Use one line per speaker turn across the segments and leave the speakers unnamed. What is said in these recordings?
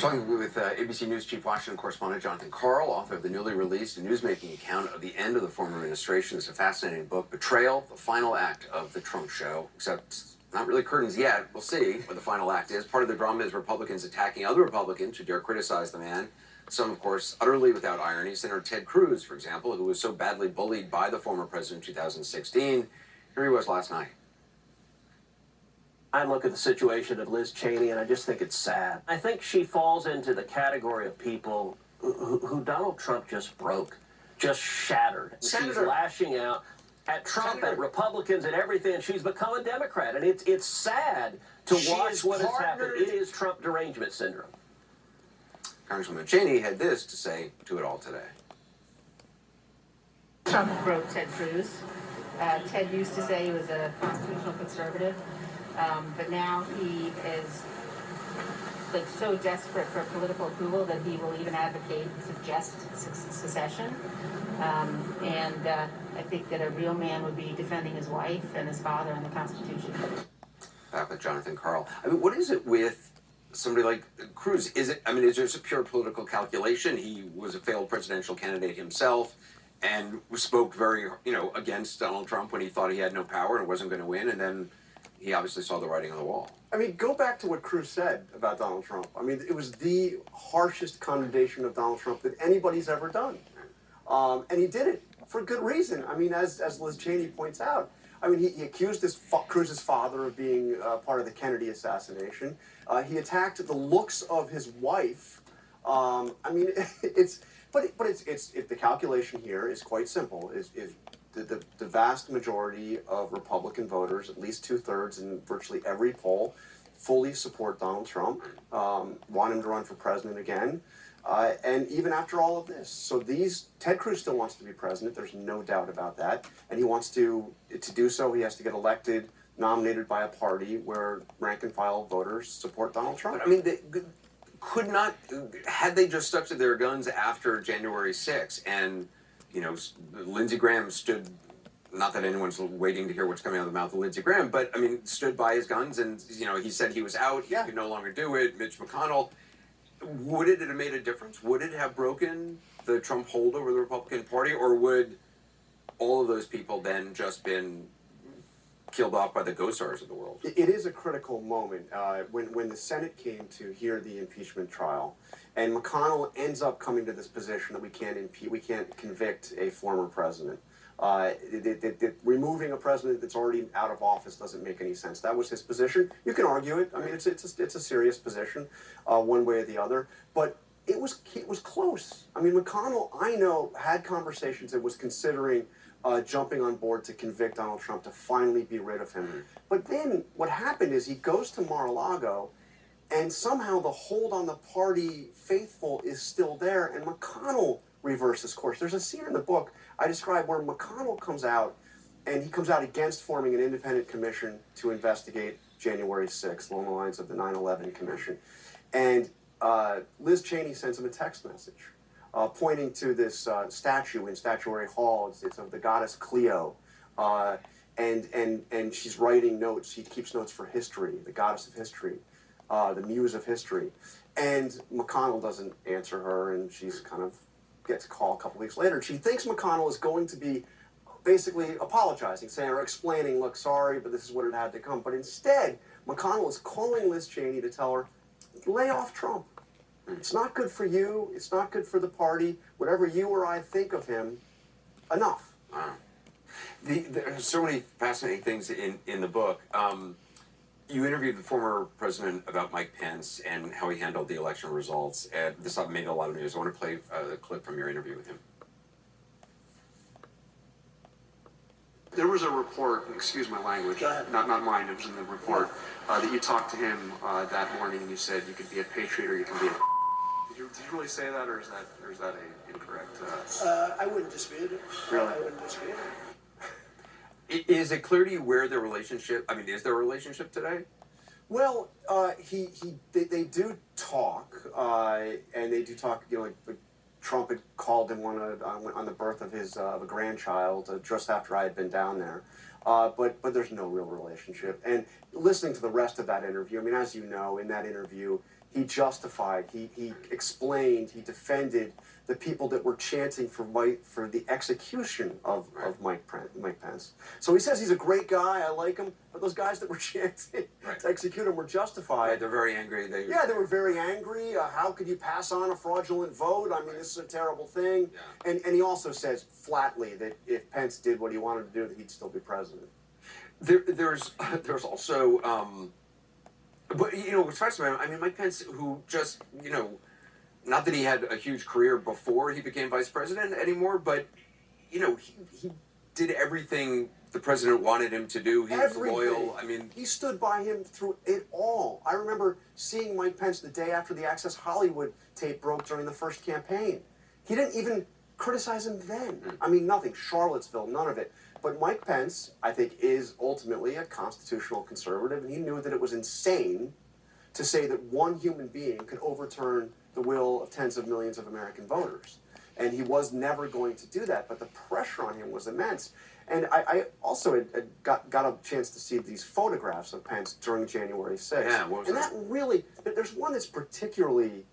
Talking with ABC News Chief Washington correspondent Jonathan Karl, author of the newly released newsmaking account of the end of the former administration. It's a fascinating book, Betrayal, the final act of the Trump show, except not really curtains yet. We'll see what the final act is. Part of the drama is Republicans attacking other Republicans who dare criticize the man. Some, of course, utterly without irony. Senator Ted Cruz, for example, who was so badly bullied by the former president in 2016. Here he was last night.
I look at the situation of Liz Cheney, and I just think it's sad. I think she falls into the category of people who Donald Trump just broke, just shattered. She's lashing out at Trump, at Republicans, and everything, and she's become a Democrat. And it's sad to watch what has happened. It is Trump derangement syndrome.
Congresswoman Cheney had this to say to it all today.
Trump broke Ted Cruz. Ted used to say he was a constitutional conservative. But now he is like so desperate for political approval that he will even advocate, suggest secession. I think that a real man would be defending his wife and his father and the Constitution.
Back with Jonathan Karl. I mean, what is it with somebody like Cruz? Is it just a pure political calculation? He was a failed presidential candidate himself and spoke very, against Donald Trump when he thought he had no power and wasn't going to win, and then he obviously saw the writing on the wall.
I mean, go back to what Cruz said about Donald Trump. I mean, it was the harshest condemnation of Donald Trump that anybody's ever done. And he did it for good reason. I mean, as Liz Cheney points out, I mean, he accused Cruz's father of being part of the Kennedy assassination. He attacked the looks of his wife. I mean, the calculation here is quite simple. The vast majority of Republican voters, at least 2/3 in virtually every poll, fully support Donald Trump, want him to run for president again, and even after all of this. So Ted Cruz still wants to be president, there's no doubt about that, and he wants to do so, he has to get elected, nominated by a party where rank-and-file voters support Donald Trump.
But, I mean, had they just stuck to their guns after January 6th, and Lindsey Graham stood, not that anyone's waiting to hear what's coming out of the mouth of Lindsey Graham, but, I mean, stood by his guns and, he said he was out, he could no longer do it. Mitch McConnell, would it have made a difference? Would it have broken the Trump hold over the Republican Party, or would all of those people then just been killed off by the go-stars of the world?
It is a critical moment when the Senate came to hear the impeachment trial, and McConnell ends up coming to this position that we can't convict a former president. Removing a president that's already out of office doesn't make any sense. That was his position. You can argue it. I mean, it's a serious position, one way or the other. But it was close. I mean, McConnell, I know, had conversations and was considering jumping on board to convict Donald Trump to finally be rid of him. But then what happened is he goes to Mar-a-Lago, and somehow the hold on the party faithful is still there, and McConnell reverses course. There's a scene in the book I describe where McConnell comes out, and he comes out against forming an independent commission to investigate January 6th, along the lines of the 9/11 Commission. And Liz Cheney sends him a text message pointing to this statue in Statuary Hall. It's of the goddess Clio. And she's writing notes. She keeps notes for history, the goddess of history, the muse of history. And McConnell doesn't answer her, and she's kind of gets a call a couple weeks later. She thinks McConnell is going to be basically apologizing, saying or explaining, look, sorry, but this is what it had to come. But instead, McConnell is calling Liz Cheney to tell her, lay off Trump. It's not good for you. It's not good for the party. Whatever you or I think of him, enough.
Wow. There are so many fascinating things in the book. You interviewed the former president about Mike Pence and how he handled the election results. And this made a lot of news. I want to play a clip from your interview with him.
There was a report, excuse my language, not mine, it was in the report, that you talked to him that morning and you said you could be a patriot or you can be a... Did you really say that, or is that a incorrect...
I wouldn't dispute it.
Really?
I wouldn't dispute it.
Is it clear to you where the relationship, is there a relationship today?
Well, they do talk, and they do talk, like Trump had called him on the birth of his of a grandchild just after I had been down there. But there's no real relationship. And listening to the rest of that interview, as you know, in that interview, he justified, he explained, he defended the people that were chanting for the execution of Mike Pence. So he says he's a great guy, I like him, but those guys that were chanting to execute him were justified.
Right, they're very angry. They
were very angry. How could you pass on a fraudulent vote? I mean, this is a terrible thing.
Yeah.
And he also says flatly that if Pence did what he wanted to do, that he'd still be president.
There's also, but what's fascinating, I mean, Mike Pence, who just, not that he had a huge career before he became vice president anymore, but, he did everything the president wanted him to do. He was loyal. I mean,
he stood by him through it all. I remember seeing Mike Pence the day after the Access Hollywood tape broke during the first campaign. He didn't even criticize him then. I mean, nothing. Charlottesville, none of it. But Mike Pence, I think, is ultimately a constitutional conservative, and he knew that it was insane to say that one human being could overturn the will of tens of millions of American voters. And he was never going to do that, but the pressure on him was immense. And I also had got a chance to see these photographs of Pence during January 6th.
Yeah, what was
and
that?
that really, there's one that's particularly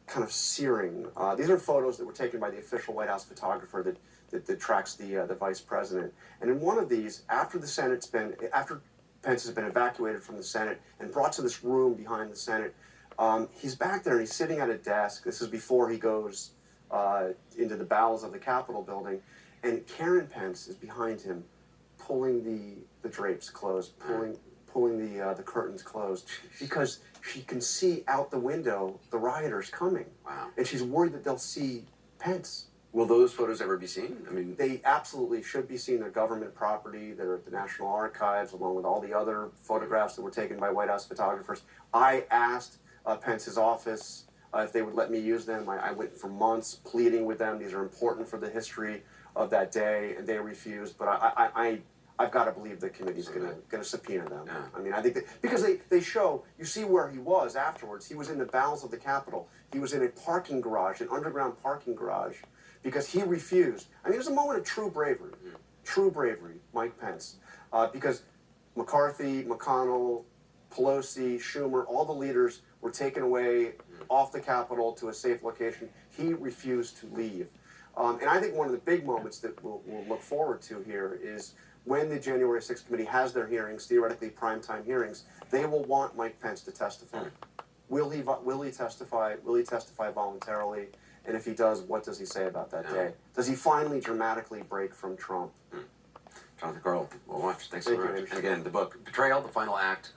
kind of searing. These are photos that were taken by the official White House photographer that tracks the vice president. And in one of these, after Pence has been evacuated from the Senate and brought to this room behind the Senate, he's back there and he's sitting at a desk. This is before he goes into the bowels of the Capitol building. And Karen Pence is behind him, pulling the drapes closed, pulling the curtains closed, because she can see out the window the rioters coming.
Wow.
And she's worried that they'll see Pence.
Will those photos ever be seen? I mean,
They absolutely should be seen. They're government property. They're at the National Archives, along with all the other photographs that were taken by White House photographers. I asked Pence's office if they would let me use them. I went for months pleading with them. These are important for the history of that day, and they refused. But I've got to believe the committee's going to subpoena them.
Yeah.
I mean, I think that, because they show, you see where he was afterwards. He was in the bowels of the Capitol. He was in a parking garage, an underground parking garage, because he refused. I mean, it was a moment of true bravery, Mike Pence, because McCarthy, McConnell, Pelosi, Schumer, all the leaders were taken away off the Capitol to a safe location. He refused to leave. And I think one of the big moments that we'll look forward to here is when the January 6th committee has their hearings, theoretically primetime hearings, they will want Mike Pence to testify. Will he testify? Will he testify voluntarily? And if he does, what does he say about that day? Does he finally dramatically break from Trump?
Jonathan Carl, we'll watch. Thanks so
Thank you,
much.
Andrew.
And again, the book, Betrayal, the Final Act.